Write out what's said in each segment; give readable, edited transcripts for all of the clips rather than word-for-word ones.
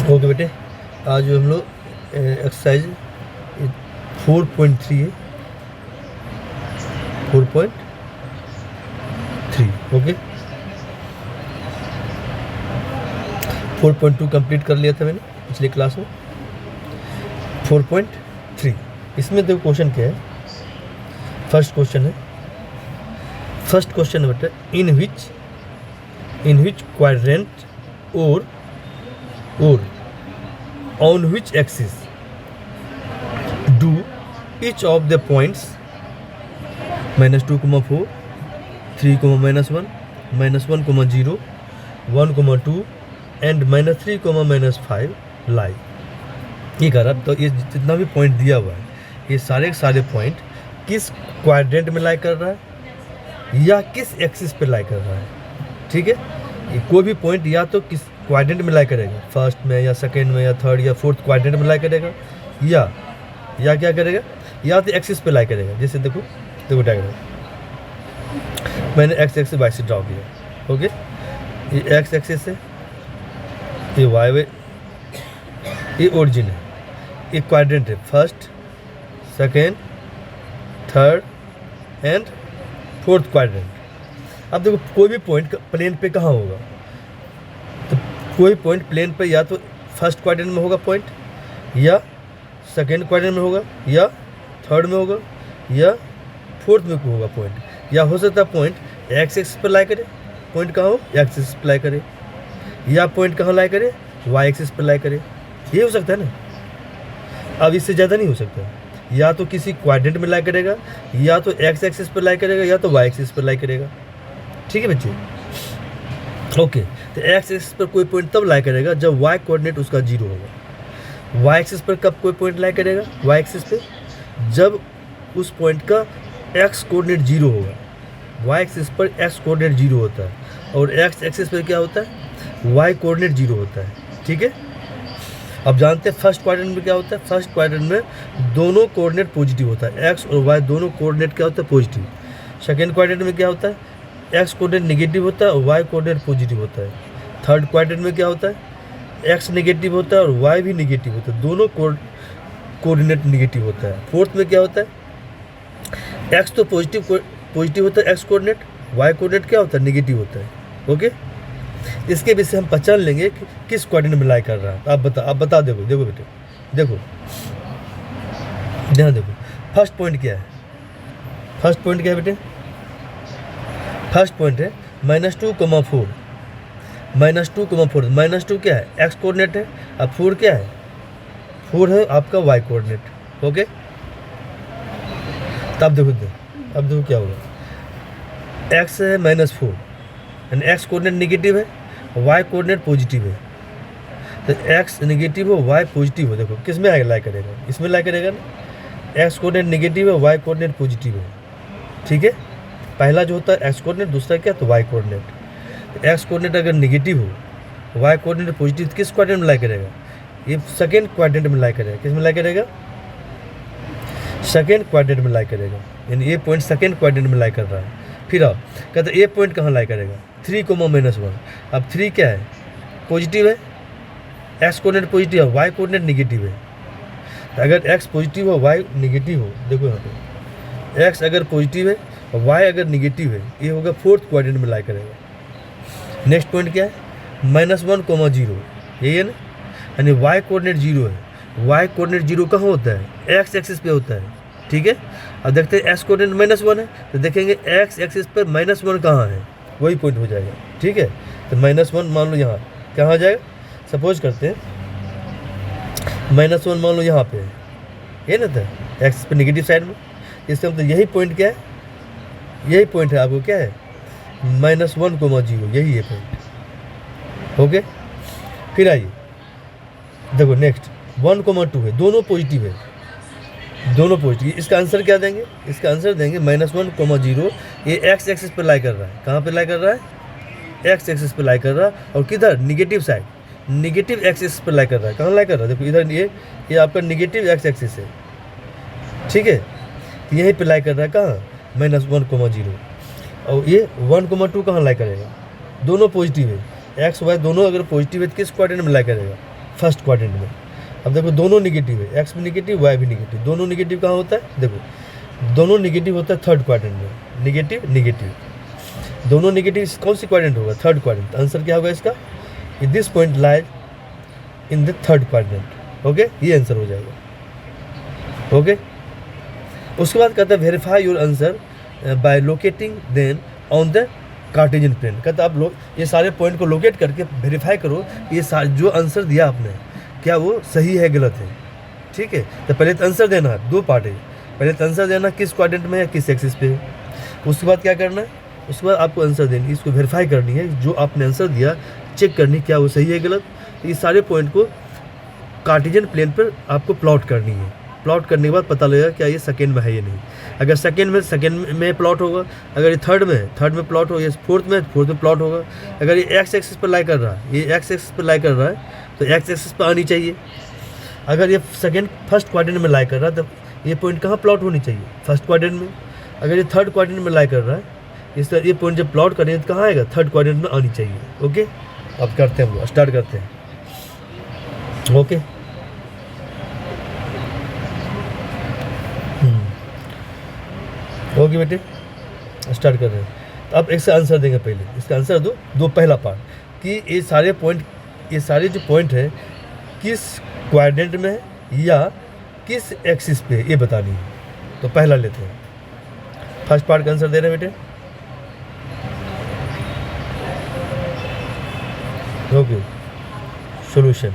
Okay बेटे, आज जो हम लोग एक्सरसाइज 4.3 है, 4.3 ओके। 4.2 कंप्लीट कर लिया था मैंने पिछली क्लास में। 4.3 इसमें देखो क्वेश्चन क्या है। फर्स्ट क्वेश्चन है बेटा, इन विच क्वाड्रेंट और on which axis do each of the points -2, 4, 3, -1, -1, 0, 1, 2 and -3, -5 lie। ये कर अब तो ये जितना भी पॉइंट दिया हुआ है, ये सारे पॉइंट किस क्वाड्रेंट में लाई कर रहा है या किस एक्सिस पे लाई कर रहा है। ठीक है, ये कोई भी पॉइंट या तो किस क्वाड्रेंट में लाई करेगा, फर्स्ट में या सेकेंड में या थर्ड या फोर्थ क्वाड्रेंट में लाई करेगा, या क्या करेगा, या तो एक्सिस पे लाई करेगा। जैसे देखो डायग्राम मैंने एक्स एक्सिस वाई से ड्रॉ किया। ओके, ये एक्स एक्सिस है, ये वाई वे, ये ओरिजिन है, ये क्वाड्रेंट है, first, second, third and fourth quadrant. अब देखो कोई भी पॉइंट प्लेन पे कहाँ होगा, तो कोई पॉइंट प्लेन पे या तो फर्स्ट क्वाड्रेंट में होगा पॉइंट, या सेकेंड क्वाड्रेंट में होगा, या थर्ड में होगा, या फोर्थ में होगा पॉइंट, या हो सकता है पॉइंट एक्स एक्सिस पर लाई करे, पॉइंट कहाँ हो एक्स एक्सिस पर लाई करे, या पॉइंट कहाँ लाई करे वाई एक्सिस पर लाई करे। ये हो सकता है ना, अब इससे ज़्यादा नहीं हो सकता। या तो किसी क्वाड्रेंट में लाई करेगा, या तो एक्स एक्सिस पर लाई करेगा, या तो वाई एक्सिस पर लाई करेगा। ठीक है बच्चे, ओके। तो एक्स एक्सिस पर कोई पॉइंट तब लाई करेगा जब वाई कोऑर्डिनेट उसका 0 होगा। वाई एक्सिस पर कब कोई पॉइंट लाई करेगा वाई एक्सिस पे, जब उस पॉइंट का एक्स कोऑर्डिनेट 0 होगा। वाई एक्सिस पर एक्स कोऑर्डिनेट 0 होता है, और एक्स एक्सिस पर क्या होता है वाई कोऑर्डिनेट 0 होता है। ठीक है, अब जानते हैं फर्स्ट क्वाड्रेंट में क्या होता है। फर्स्ट क्वाड्रेंट में दोनों कोऑर्डिनेट पॉजिटिव होता है, एक्स और वाई दोनों कोऑर्डिनेट क्या होता है पॉजिटिव। सेकेंड क्वाड्रेंट में क्या होता है एक्स कोऑर्डिनेट नेगेटिव होता है और वाई कोऑर्डिनेट पॉजिटिव होता है। थर्ड क्वाड्रेंट में क्या होता है एक्स नेगेटिव होता है और वाई भी नेगेटिव होता है, दोनों कोऑर्डिनेट नेगेटिव होता है। फोर्थ में क्या होता है एक्स तो पॉजिटिव होता है एक्स कोऑर्डिनेट, वाई कोऑर्डिनेट क्या होता है नेगेटिव होता है। ओके, इसके विषय हम पहचान लेंगे कि किस क्वाड्रेंट में लाई कर रहा है। आप बता देखो बेटे, देखो ध्यान देखो। फर्स्ट पॉइंट क्या है, फर्स्ट पॉइंट क्या है बेटे, फर्स्ट पॉइंट है -2, 4, -2, 4। -2 क्या है एक्स कोऑर्डिनेट है, अब 4 क्या है 4 है आपका वाई कोऑर्डिनेट। ओके, तब देखो क्या होगा, एक्स है -4 यानी एक्स कोऑर्डिनेट नेगेटिव है, वाई कोऑर्डिनेट पॉजिटिव है। तो एक्स नेगेटिव हो वाई पॉजिटिव हो, देखो किस में लाई करेगा, इसमें लाई करेगा ना। एक्स कोऑर्डिनेट नेगेटिव है, वाई कोऑर्डिनेट पॉजिटिव है। ठीक है, पहला जो होता है एक्स कोऑर्डिनेट, दूसरा क्या तो वाई कोऑर्डिनेट। तो एक्स कोऑर्डिनेट अगर नेगेटिव हो, वाई कोऑर्डिनेट पॉजिटिव, तो किस क्वाड्रेंट में लाई करेगा ये सेकेंड क्वाड्रेंट में लाई करेगा। किस में लाई करेगा सेकेंड क्वाड्रेंट में लाई करेगा, यानी ये पॉइंट सेकेंड क्वाड्रेंट में लाई कर रहा है। फिर आप कहते ये पॉइंट कहाँ लाई करेगा 3, -1। अब 3 क्या है पॉजिटिव है, एक्स कोऑर्डिनेट पॉजिटिव है, वाई कोऑर्डिनेट नेगेटिव है। अगर एक्स पॉजिटिव हो वाई नेगेटिव हो, देखो यहाँ पे एक्स अगर पॉजिटिव है वाई अगर नेगेटिव है, ये होगा फोर्थ क्वाड्रेंट में लाई करेगा। नेक्स्ट पॉइंट क्या है -1, 0, यही है ना, यानी वाई कोऑर्डिनेट 0 है। वाई कोऑर्डिनेट 0 कहाँ होता है एक्स एक्सिस पे होता है। ठीक है, अब देखते हैं एक्स कोऑर्डिनेट -1 है, तो देखेंगे एक्स एक्सिस पर -1 कहाँ है, वही पॉइंट हो जाएगा। ठीक है, तो -1 मान लो यहाँ कहाँ आ जाएगा, सपोज करते हैं -1 मान लो यहाँ पे है, ये ना था एक्सिस पर नेगेटिव साइड में। इसका मतलब यही पॉइंट क्या है, यही पॉइंट है आपको क्या है -1, 0, यही है पॉइंट। ओके, फिर आइए देखो नेक्स्ट 1, 2 है, दोनों पॉजिटिव है, दोनों पॉजिटिव। इसका आंसर क्या देंगे, इसका आंसर देंगे -1, 0। ये एक्स एक्सिस पर लाई कर रहा है, कहाँ पे लाई कर रहा है एक्स एक्सिस पर लाई कर रहा है, और किधर नेगेटिव साइड, नेगेटिव एक्सिस पर लाई कर रहा है। कहाँ लाई कर रहा है देखो इधर, ये आपका नेगेटिव एक्स एक्सिस है। ठीक है, यहीं पे लाई कर रहा है कहाँ -1, 0। और ये 1, 2 कहाँ लाई करेगा, दोनों पॉजिटिव है, एक्स वाई दोनों अगर पॉजिटिव है तो किस क्वाड्रेंट में लाई करेगा फर्स्ट क्वाड्रेंट में। अब देखो दोनों निगेटिव है, एक्स भी निगेटिव वाई भी निगेटिव, दोनों निगेटिव कहाँ होता है, देखो दोनों निगेटिव होता है थर्ड क्वाड्रेंट में, निगेटिव निगेटिव दोनों निगेटिव कौन सी क्वाड्रेंट होगा, थर्ड क्वाड्रेंट। आंसर क्या होगा इसका, this point lies in the third quadrant. Okay, ये आंसर हो जाएगा। ओके, उसके बाद कहता है verify your answer by locating them on the Cartesian plane. कहता है आप लोग ये सारे पॉइंट को लोकेट करके वेरीफाई करो ये जो आंसर दिया आपने क्या वो सही है गलत है। ठीक है, तो पहले तो आंसर देना है, दो पार्ट है, पहले तो आंसर देना किस क्वाड्रेंट में है किस एक्सिस पे है, उसके बाद क्या करना है, उसके बाद आपको आंसर देनी, इसको वेरीफाई करनी है, जो आपने आंसर दिया चेक करनी क्या वो सही है गलत। तो ये सारे पॉइंट को कार्टेशियन प्लेन पर आपको प्लॉट करनी है। प्लॉट करने के बाद पता लगेगा क्या ये सेकेंड में है या नहीं। अगर सेकेंड में प्लॉट होगा, अगर ये थर्ड में प्लॉट होगा, फोर्थ में प्लॉट होगा। अगर ये एक्स एक्सिस पर लाई कर रहा है, ये एक्स एक्सिस पर लाई कर रहा है तो एक्स एक्सिस पर आनी चाहिए। अगर ये फर्स्ट क्वाड्रेंट में लाई कर रहा है तो ये पॉइंट कहाँ प्लॉट होनी चाहिए, फर्स्ट क्वाड्रेंट में। अगर ये थर्ड क्वाड्रेंट में लाई कर रहा है, इस तरह ये पॉइंट जब प्लॉट करेंगे तो कहाँ आएगा, थर्ड क्वाड्रेंट में आनी चाहिए। ओके, अब करते हैं हम लोग, स्टार्ट करते हैं। ओके, ओके बेटे स्टार्ट कर रहे हैं। तो अब एक से आंसर देंगे, पहले इसका आंसर दो पहला पार्ट कि ये सारे जो पॉइंट है किस क्वाड्रेंट में है या किस एक्सिस पे ये बतानी है। तो पहला लेते हैं, फर्स्ट पार्ट का आंसर दे रहे हैं बेटे। ओके, सॉल्यूशन,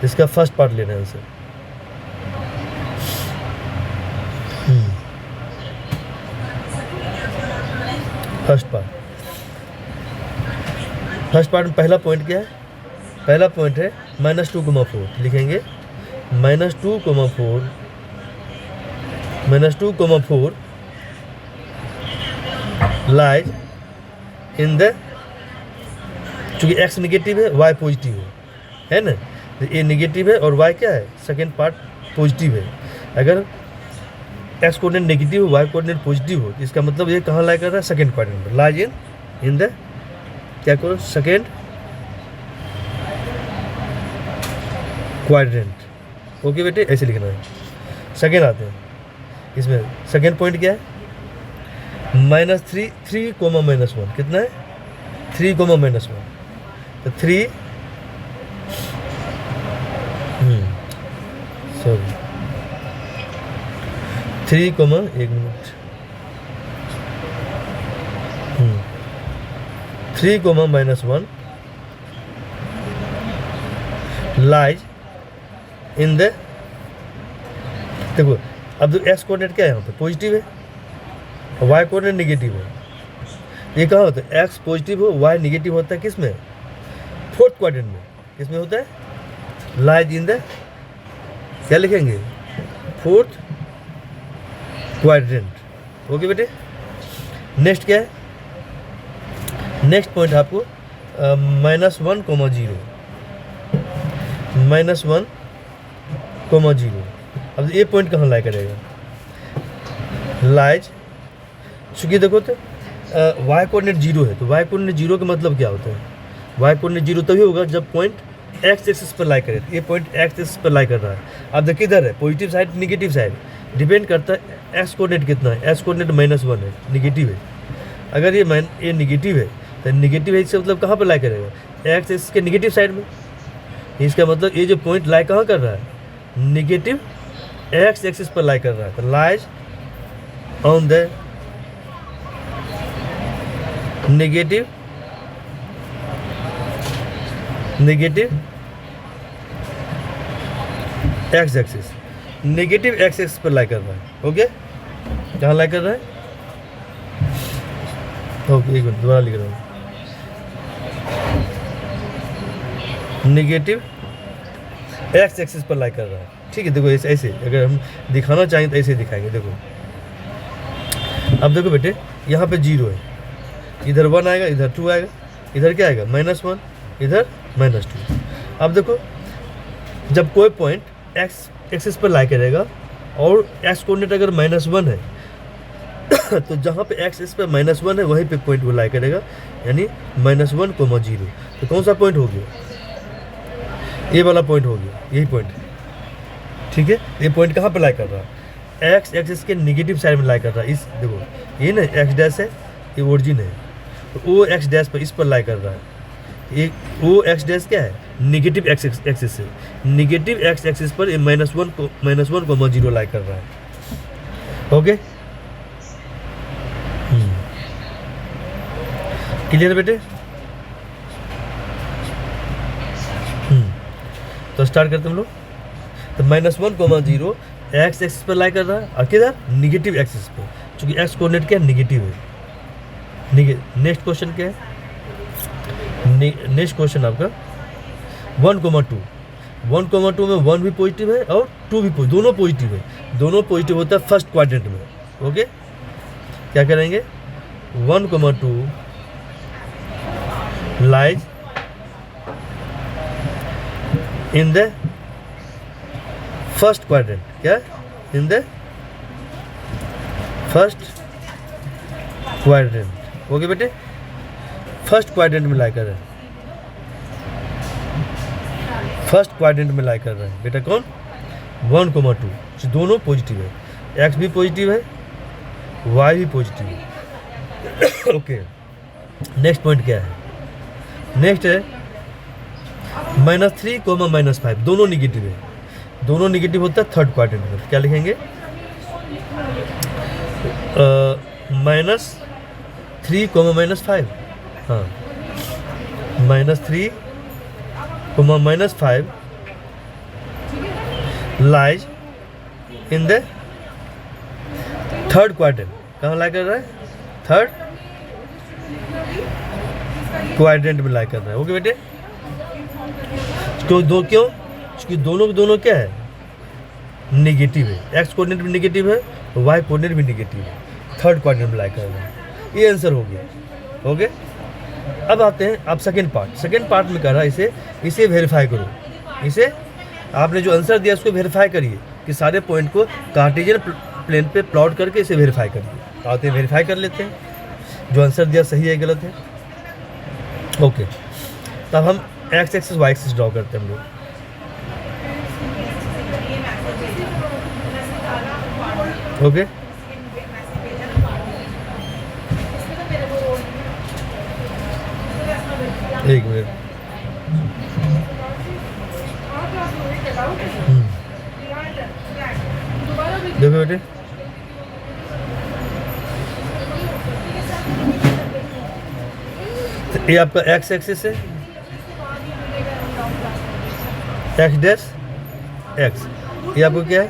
इसका फर्स्ट पार्ट लेना है आंसर। फर्स्ट पार्ट में पहला पॉइंट क्या है, पहला पॉइंट है -2,4 लिखेंगे, -2,4 लाइज इन द, चूँकि एक्स निगेटिव है वाई पॉजिटिव है ना, ये निगेटिव है और वाई क्या है सेकेंड पार्ट पॉजिटिव है। अगर एक्स कोऑर्डिनेट नेगेटिव हो वाई कोऑर्डिनेट पॉजिटिव हो, इसका मतलब ये कहाँ लाई कर रहा है, सेकेंड क्वाड्रेंट में, लाइज इन द क्या करो सेकेंड क्वाड्रेंट। ओके बेटे, ऐसे लिखना है। सेकेंड आते हैं, इसमें सेकेंड पॉइंट क्या है, -3 -1 कितना है 3, -1 तो 3 सॉरी 3, एक मिनट 3, -1 लाइज इन द, देखो अब एक्स कोऑर्डिनेट क्या है यहाँ पे पॉजिटिव है और वाई कोऑर्डिनेट निगेटिव है। ये कहाँ होता है, एक्स पॉजिटिव हो वाई निगेटिव होता है किस में, फोर्थ क्वाड्रेंट में, किसमें होता है, लाइज इन द, क्या लिखेंगे, फोर्थ क्वाड्रेंट। ओके बेटे, नेक्स्ट क्या है, नेक्स्ट पॉइंट आपको -1, -1, अब ये पॉइंट कहाँ लाई करेगा, लाइज, चूँकि देखो तो वाई कोऑर्डिनेट 0 है, तो वाई कोऑर्डिनेट 0 का मतलब क्या होता है, वाई कोऑर्डिनेट 0 तभी होगा जब पॉइंट एक्स एक्सिस पर लाई करे। ये पॉइंट एक्स एक्सिस पर लाई कर रहा है। अब देखिए इधर है positive side negative side, depend करता है एक्स कोऑर्डिनेट कितना है, एक्स कोऑर्डिनेट -1 है, निगेटिव है। अगर ये निगेटिव है तो निगेटिव है, इसका मतलब कहाँ पर लाई करेगा, एक्स एक्सिस के निगेटिव साइड में। इसका मतलब ये जो पॉइंट लाई कहाँ कर रहा है, निगेटिव एक्स एक्सिस पर लाई कर रहा है, तो lies on the negative x axis, negative x axis पर लाई कर रहा है। ओके, कहाँ लाई कर रहा है, ओके एक मिनट दोबारा लिख रहा हूँ, नेगेटिव एक्स एक्सिस पर लाई कर रहा है। ठीक है, देखो ऐसे अगर हम दिखाना चाहें तो ऐसे दिखाएंगे। देखो अब देखो बेटे यहाँ पे 0 है, इधर 1 आएगा, इधर 2 आएगा, इधर क्या आएगा -1, इधर -2। अब देखो जब कोई पॉइंट एक्स एक्सिस पर लाई करेगा और एक्स कोऑर्डिनेट अगर -1 है तो जहाँ पे एक्स एक्सिस पर -1 है वहीं पे पॉइंट वो लाई करेगा, यानी -1, 0। तो कौन सा पॉइंट हो गया, ये वाला पॉइंट हो गया, यही पॉइंट, ठीक है। ये पॉइंट कहाँ पर लाई कर रहा है, एक्स एक्सिस के निगेटिव साइड में लाई कर रहा है। इस देखो ये ना एक्स डैश है, ये ओरिजिन है, तो ओ एक्स डैश पर इस पर लाई कर रहा है। ये ओ एक्स डैश क्या है, निगेटिव एक्स एक्सिस है, निगेटिव एक्स एक्सिस पर ये -1,0 लाई कर रहा है। ओके, क्लियर बेटे। तो स्टार्ट करते हम लोग। तो -1,0 एक्स एक्सिस पर लाई कर रहा है, और किधर, निगेटिव एक्सिस पर, चूंकि एक्स कोऑर्डिनेट क्या है, निगेटिव है। नेक्स्ट क्वेश्चन क्या है, नेक्स्ट क्वेश्चन आपका 1,2। 1,2 में 1 भी पॉजिटिव है और 2 भी पॉजिटिव, दोनों पॉजिटिव है। दोनों पॉजिटिव होता है फर्स्ट क्वाड्रेंट में। ओके, क्या करेंगे, 1,2 lies in the first quadrant, क्या, in the first quadrant. Okay बेटे, फर्स्ट क्वाड्रेंट में लाई कर रहे हैं, फर्स्ट क्वाड्रेंट में लाई कर रहे हैं बेटा। कौन, 1,2, दोनों पॉजिटिव है, एक्स भी पॉजिटिव है, वाई भी पॉजिटिव है। ओके, नेक्स्ट पॉइंट क्या है, नेक्स्ट है -3, -5, दोनों निगेटिव है। दोनों निगेटिव होता है थर्ड क्वाड्रेंट में। क्या लिखेंगे, -3, -5, हाँ, -3, -5 lies in the third quadrant. कहाँ लाई कर रहा है, थर्ड क्वाड्रेंट में लाई कर रहा है। ओके बेटे, क्यों, क्योंकि दोनों क्या है, नेगेटिव है। एक्स कोऑर्डिनेट भी नेगेटिव है, वाई कोऑर्डिनेट भी नेगेटिव है, थर्ड क्वाड्रेंट में लाई कर रहे हैं। ये आंसर हो गया। ओके, अब आते हैं आप सेकेंड पार्ट में कर रहा है, इसे वेरीफाई करो। इसे आपने जो आंसर दिया उसको वेरीफाई करिए कि सारे पॉइंट को कार्टेशियन प्लेन पे प्लॉट करके इसे वेरीफाई करिए। आते हैं वेरीफाई कर लेते हैं जो आंसर दिया सही है गलत है। ओके, तब हम X axis Y axis draw करते हैं हम लोग। ओके, एक मिनट, देखो बेटे, तो ये आपका एक्स एक्सिस है, एक्स डैश एक्स, ये आपको क्या है,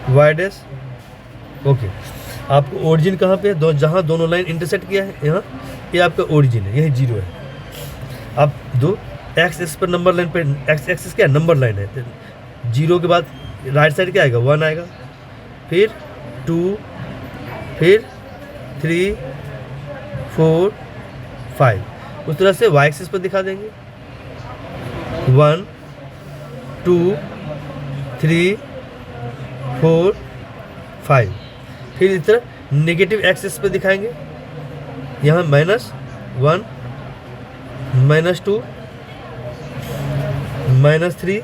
वाई डैश। ओके, आपको ओरिजिन कहाँ पे है, जहाँ दोनों लाइन इंटरसेक्ट किया है, यहाँ, ये आपका ओरिजिन है, यही 0 है। आप दो एक्स एक्सिस पर नंबर लाइन पर, एक्स एक्सिस क्या है, नंबर लाइन है, तो 0 के बाद राइट साइड क्या आएगा, 1 आएगा, फिर 2, फिर 3, 4, 5। उस तरह से वाई एक्सिस पर दिखा देंगे, 1, 2, 3, 4, 5। फिर इस तरह नेगेटिव एक्सिस पे दिखाएंगे, यहाँ -1, -2, -3,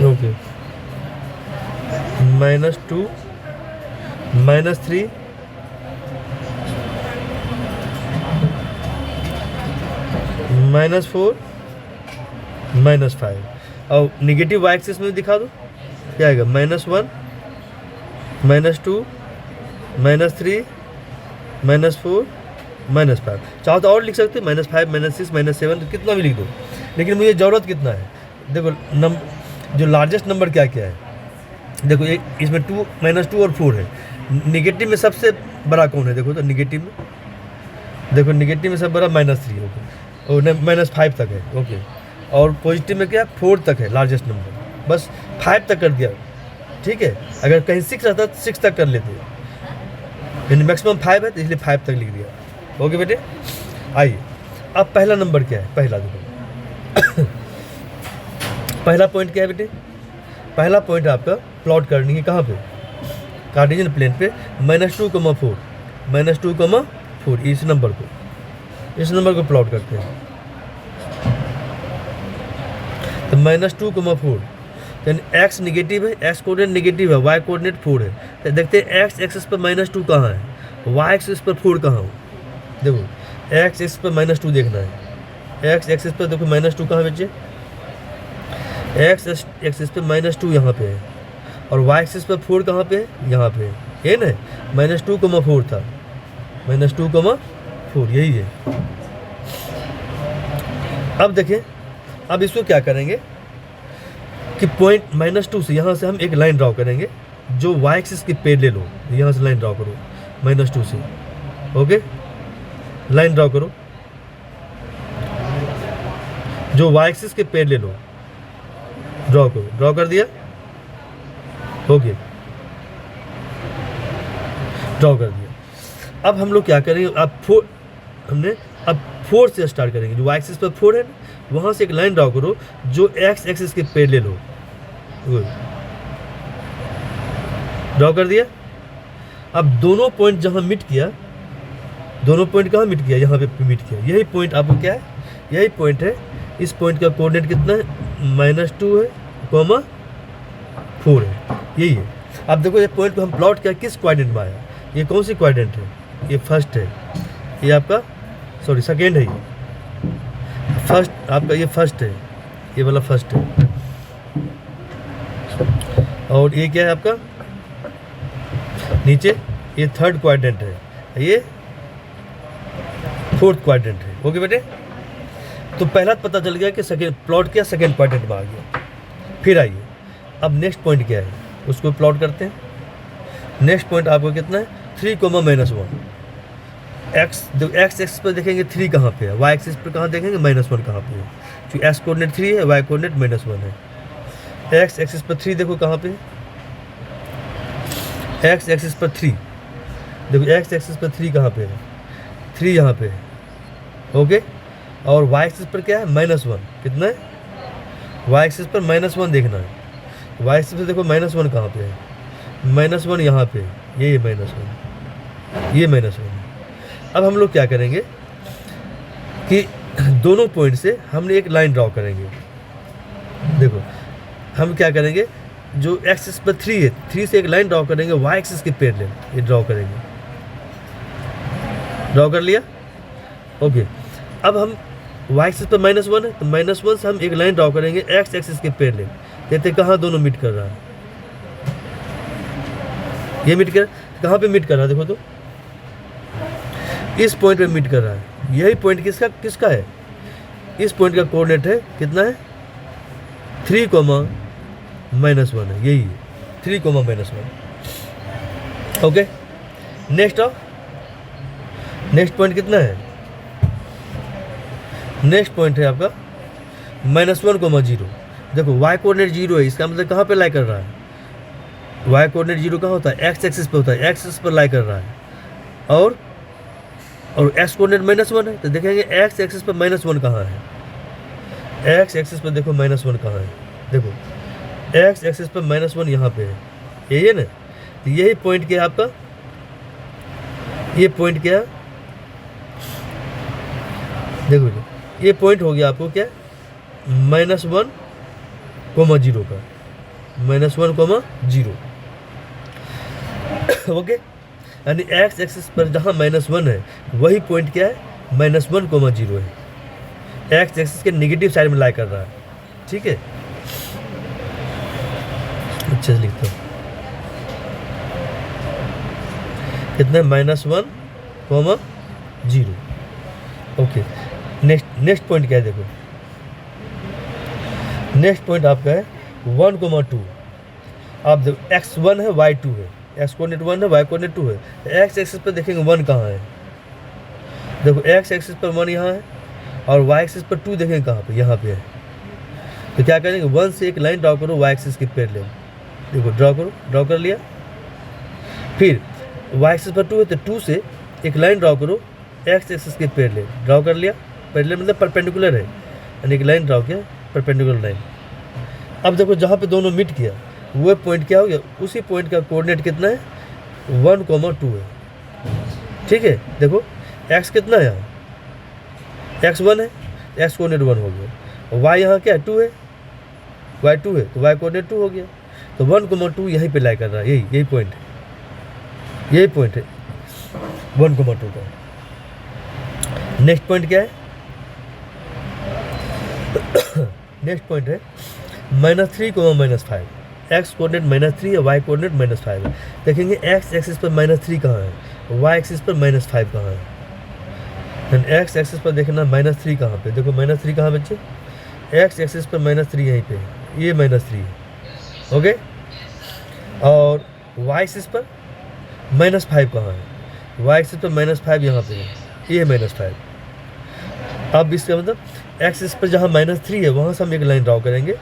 ओके, -2, -3, -4, -5। और निगेटिव वाई एक्सिस में दिखा दो, क्या आएगा, -1, -2, -3, -4, -5। चाहो तो और लिख सकते, -5, -6, -7, कितना भी लिख दो, लेकिन मुझे ज़रूरत कितना है। देखो जो लार्जेस्ट नंबर क्या क्या है, देखो एक इसमें 2, -2 और 4 है। निगेटिव में सबसे बड़ा कौन है, देखो तो निगेटिव में, देखो निगेटिव में सबसे बड़ा -3 ओके, और -5 तक है। ओके, और पॉजिटिव में क्या 4 तक है लार्जेस्ट नंबर, बस 5 तक कर दिया, ठीक है। अगर कहीं 6 रहता तो 6 तक कर लेते, यानी मैक्सिमम 5 है तो इसलिए 5 तक लिख दिया। ओके बेटे, आइए अब पहला नंबर क्या है, पहला देखो पहला पॉइंट क्या है बेटे, पहला पॉइंट आपका प्लॉट करनी है कहाँ पे, कार्टेशियन प्लेन पे, -2, 4, -2,4 इस नंबर को प्लॉट करते हैं। तो -2,4 यानी एक्स निगेटिव है, एक्स कोऑर्डिनेट निगेटिव है, वाई कोऑर्डिनेट 4 है। तो देखते हैं एक्स एक्सिस पर -2 कहाँ है, वाई एक्सिस पर 4 कहाँ हो। देखो एक्स एक्सिस पर -2 देखना है, एक्स एक्सिस पर देखो -2 कहाँ बच्चे, एक्स एक्सिस पे -2 यहाँ पे है, और वाई एक्सिस पर 4 कहाँ पे है, यहाँ पे है, ये ना -2,4 था, -2,4 यही है। अब देखें, अब इसको क्या करेंगे कि पॉइंट -2 से यहाँ से हम एक लाइन ड्रॉ करेंगे जो वाई एक्सिस के पैरेलल हो। यहाँ से लाइन ड्रॉ करो -2 से, ओके, लाइन ड्रॉ करो जो वाई एक्सिस के पैरेलल हो, ड्रॉ करो, ड्रॉ कर दिया, ओके, ड्रॉ कर दिया। अब हम लोग क्या करेंगे, अब 4 से स्टार्ट करेंगे, जो वाई एक्सिस पर 4 है वहाँ से एक लाइन ड्रॉ करो जो एक्स एक्सिस के पैरेलल हो, ड्रॉ कर दिया। अब दोनों पॉइंट जहाँ मीट किया, दोनों पॉइंट कहाँ मीट किया, यहाँ पे मीट किया, यही पॉइंट आपको क्या है, यही पॉइंट है। इस पॉइंट का कोऑर्डिनेट कितना है, -2 है, 4 है, यही है। अब देखो ये पॉइंट को हम प्लॉट किया किस क्वाड्रेंट में आया, ये कौन सी क्वाड्रेंट है, ये फर्स्ट है, ये आपका सॉरी सेकेंड है, ये फर्स्ट आपका, ये फर्स्ट है, ये वाला फर्स्ट है, और ये क्या है आपका नीचे, ये थर्ड क्वाड्रेंट है, ये फोर्थ क्वाड्रेंट है, ओके बेटे। तो पहला पता चल गया कि सेकेंड प्लॉट किया, सेकेंड क्वाड्रेंट में आ गया। फिर आइए अब नेक्स्ट पॉइंट क्या है, उसको प्लॉट करते हैं। नेक्स्ट पॉइंट आपको कितना है, 3,-1। एक्स एक्स पर देखेंगे 3 कहाँ पे है, वाई एक्सिस पर कहाँ देखेंगे -1 कहाँ पे है, क्योंकि एक्स कोऑर्डिनेट 3 है, वाई कोऑर्डिनेट -1 है। एक्स एक्सिस पर 3 देखो कहाँ पे है, एक्स एक्सिस पर 3 देखो, एक्स एक्सिस पर 3 कहाँ पे है, 3 यहाँ पे है, ओके। और वाई एक्सिस पर क्या है, -1, कितना है, वाई एक्सिस पर -1 देखना है, वाई एक्सिस पर देखो -1 कहाँ पे है, -1 यहाँ पे, ये -1, ये -1 है। अब हम लोग क्या करेंगे कि दोनों पॉइंट से हमने एक लाइन ड्रॉ करेंगे। देखो हम क्या करेंगे, जो एक्सिस पर 3 है, 3 से एक लाइन ड्रॉ करेंगे वाई एक्सिस के पैरेलल, ये ड्रॉ करेंगे, ड्रॉ कर लिया, ओके। अब हम वाई एक्सिस पर -1 है, तो -1 से हम एक लाइन ड्रॉ करेंगे एक्स एक्सिस के पैरेलल, कहते कहाँ दोनों मीट कर रहा है, ये मीट कर, कहाँ पे मीट कर रहा है, देखो तो इस पॉइंट पे मीट कर रहा है। यही पॉइंट किसका है, इस पॉइंट का कोऑर्डिनेट है कितना है, 3,-1 है, यही है 3,-1, ओके। नेक्स्ट पॉइंट कितना है, नेक्स्ट पॉइंट है आपका -1,0। देखो वाई कोऑर्डिनेट 0 है, इसका मतलब कहाँ पे लाई कर रहा है, वाई कोऑर्डिनेट 0 कहाँ होता है, एक्स एक्सिस पे होता है, एक्स एक्सिस पर लाई कर रहा है, और एक्स कोऑर्डिनेट -1 है, तो देखेंगे एक्स एक्सिस पर -1 कहाँ है, एक्स एक्सिस पर देखो -1 कहाँ है, देखो एक्स एक्सिस पर -1 यहाँ पे है, यही है ना। तो यही पॉइंट क्या है आपका, ये पॉइंट क्या है, देखो ये पॉइंट हो गया आपको क्या, -1,0 का, -1,0, ओके। यानी एक्स एक्सिस पर जहाँ -1 है वही पॉइंट क्या है, -1,0 है, एक्स एक्सिस के नेगेटिव साइड में लाई कर रहा है, ठीक है। अच्छे से लिखता हूँ, कितना, -1,0, ओके। नेक्स्ट पॉइंट क्या है, देखो नेक्स्ट पॉइंट आपका है 1,2। आप देखो x1 है, y2 है, एक्स कोऑर्डिनेट 1 है, वाई कोऑर्डिनेट 2 है, एक्स एक्सिस पर देखेंगे 1 कहाँ है, देखो एक्स एक्सिस पर 1 यहाँ है, और वाई एक्सिस पर 2 देखेंगे कहाँ पे, यहाँ पे है। तो क्या करेंगे, 1 से एक लाइन ड्रॉ करो वाई एक्सिस के पैरेलल, देखो ड्रॉ करो, ड्रॉ कर लिया। फिर वाई एक्सिस पर 2 है, तो 2 से एक लाइन ड्रॉ करो एक्स एक्सिस के पैरेलल, ड्रॉ कर लिया, पैरेलल मतलब परपेंडिकुलर है, यानी एक लाइन ड्रॉ किया, परपेंडिकुलर लाइन। अब देखो जहाँ पे दोनों मीट किया वो पॉइंट क्या हो गया, उसी पॉइंट का कोऑर्डिनेट कितना है, 1,2 है, ठीक है, देखो x कितना है यहाँ, x 1 है, x कोऑर्डिनेट 1 हो गया, y यहाँ क्या है 2 है, y 2 है तो y कोऑर्डिनेट 2 हो गया, तो 1,2 यहीं पे लाई कर रहा है, यही पॉइंट है, यही पॉइंट है 1,2 का। नेक्स्ट पॉइंट क्या है, नेक्स्ट पॉइंट है -3, -5, x कोऑर्डिनेट -3 है, y कोऑर्डिनेट -5 है। देखेंगे x एक्सिस पर -3 कहाँ है, y एक्सिस पर -5 कहाँ है, x एक्सिस पर देखना -3 कहाँ पे, देखो -3 कहाँ बच्चे, x एक्सिस पर -3 यहीं पे, ये -3 है, ओके। और y एक्सिस पर -5 कहाँ है, y एक्सिस पर -5 यहाँ पे है, ये -5। अब इसका मतलब x एक्सिस पर जहाँ -3 है वहाँ से हम एक लाइन ड्रॉ करेंगे,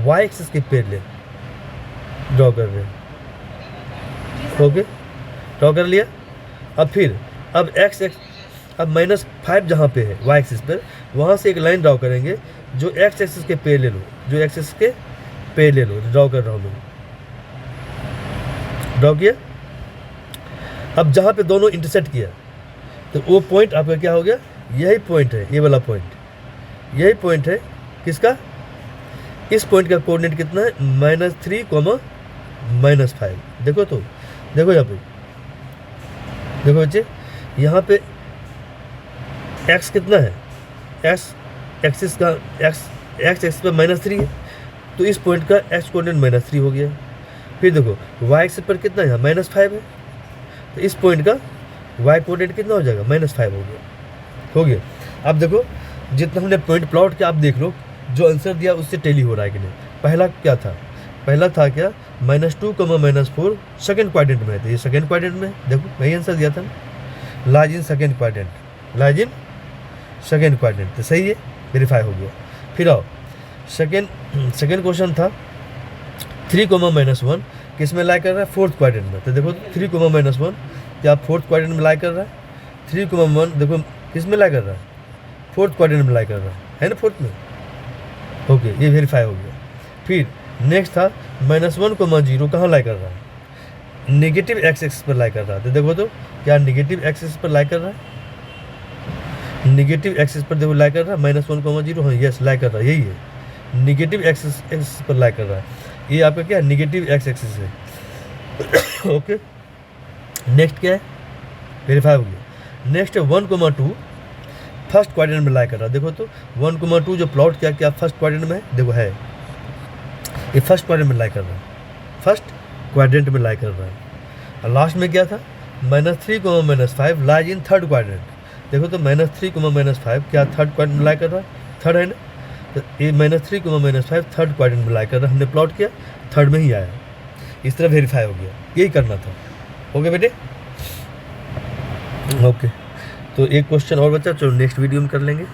y एक्सिस के पैरेलल ड्रॉ कर रहे हैं, ओके, ड्रॉ कर लिया। अब फिर अब अब -5 जहाँ पे है y एक्सिस पर, वहाँ से एक लाइन ड्रॉ करेंगे जो x एक्सिस के पैरेलल हो, जो x एक्सिस के पैरेलल हो, ड्रॉ कर रहा हूँ मैं, ड्रॉ किया। अब जहाँ पे दोनों इंटरसेक्ट किया तो वो पॉइंट आपका क्या हो गया, यही पॉइंट है, ये वाला पॉइंट, यही पॉइंट है किसका, इस पॉइंट का कोऑर्डिनेट कितना है, -3, -5। देखो तो देखो यहाँ पे, देखो बच्चे यहाँ पे x कितना है, x एक्सिस का x एक्सिस पर -3 है, तो इस पॉइंट का x कोऑर्डिनेट -3 हो गया। फिर देखो y एक्सिस पर कितना है, यहाँ -5 है, तो इस पॉइंट का y कोऑर्डिनेट कितना हो जाएगा, -5 हो गया। अब देखो जितना हमने पॉइंट प्लॉट किया, आप देख लो जो आंसर दिया उससे टेली हो रहा है कि नहीं। पहला क्या था, पहला था क्या -2, -4 सेकंड क्वाड्रेंट में है, तो ये सेकंड क्वाड्रेंट में, देखो वही आंसर दिया था ना, lies in second quadrant, lies in second quadrant, तो सही है, वेरीफाई हो गया। फिर आओ सेकंड क्वेश्चन था 3, -1 किस में लाई कर रहा है, फोर्थ क्वाड्रेंट में, तो देखो 3, -1 क्या फोर्थ क्वाड्रेंट में लाई कर रहा है, 3, 1 देखो किस में लाई कर रहा है, फोर्थ क्वाड्रेंट में लाई कर रहा है ना, फोर्थ में, ओके, ये वेरीफाई हो गया। फिर नेक्स्ट था -1,0 कहाँ लाई कर रहा है, नेगेटिव x एक्सिस पर लाई कर रहा है, तो देखो तो क्या नेगेटिव x एक्सिस पर लाई कर रहा है, नेगेटिव x एक्सिस पर देखो लाई कर रहा है, -1,0, हाँ यस लाई कर रहा है, यही है, नेगेटिव x एक्सिस पर लाई कर रहा है, ये आपका क्या नेगेटिव x एक्सिस है, ओके। नेक्स्ट क्या है, वेरीफाई हो गया। नेक्स्ट है 1,2 फर्स्ट क्वाड्रेंट में लाई कर रहा है, देखो तो 1,2 जो प्लॉट किया क्या फर्स्ट क्वाड्रेंट में है, देखो है, ये फर्स्ट क्वाड्रेंट में लाई कर रहा है, फर्स्ट क्वाड्रेंट में लाई कर रहा है। और लास्ट में क्या था -3, -5 लाइज इन थर्ड क्वाड्रेंट, देखो तो -3, -5 क्या थर्ड क्वाड्रेंट में लाई कर रहा है, थर्ड है ना, तो ये -3, -5 थर्ड क्वाड्रेंट में लाई कर रहा है, हमने प्लॉट किया थर्ड में ही आया, इस तरह वेरीफाई हो गया, यही करना था, ओके बेटे, ओके। तो एक क्वेश्चन और बचा, चलो नेक्स्ट वीडियो में कर लेंगे।